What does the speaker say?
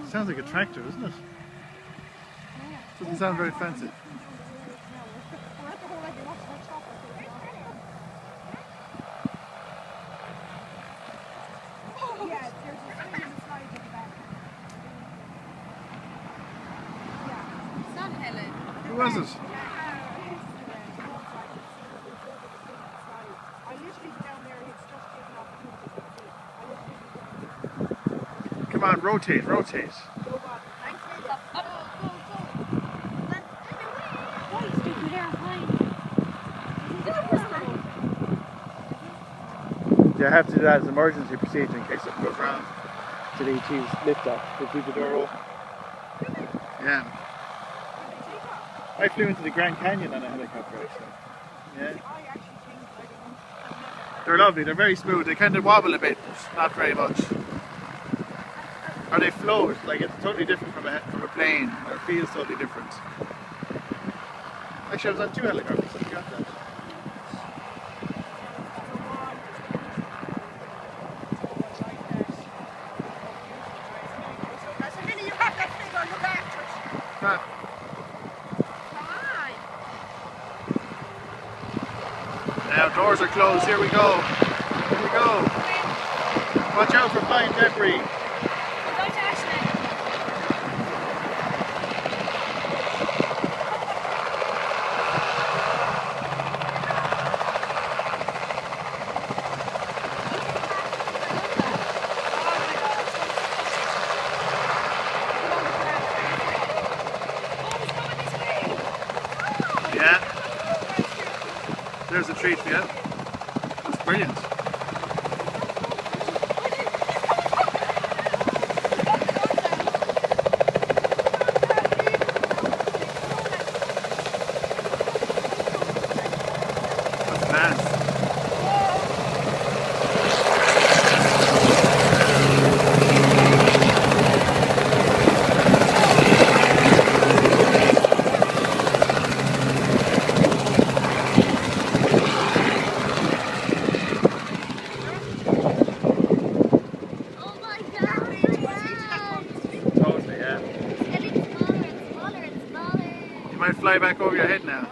Sounds like a tractor, doesn't it? Doesn't sound very fancy. Who was it? Come on, rotate, rotate. You have to do that as an emergency procedure in case something goes wrong. To the ET's lift up, to keep the door open. Yeah. I flew into the Grand Canyon on a helicopter actually. Yeah. They're lovely, they're very smooth, they kind of wobble a bit, but not very much. Or they float, like it's totally different from a plane, or it feels totally different. Actually I was on 2 helicopters, I forgot that. Huh. Now doors are closed, here we go. Here we go. Watch out for flying debris. Yeah. There's a treat for you. That's brilliant. That's nice. Totally, yeah. It's getting smaller and smaller and smaller. You might fly back over your head now.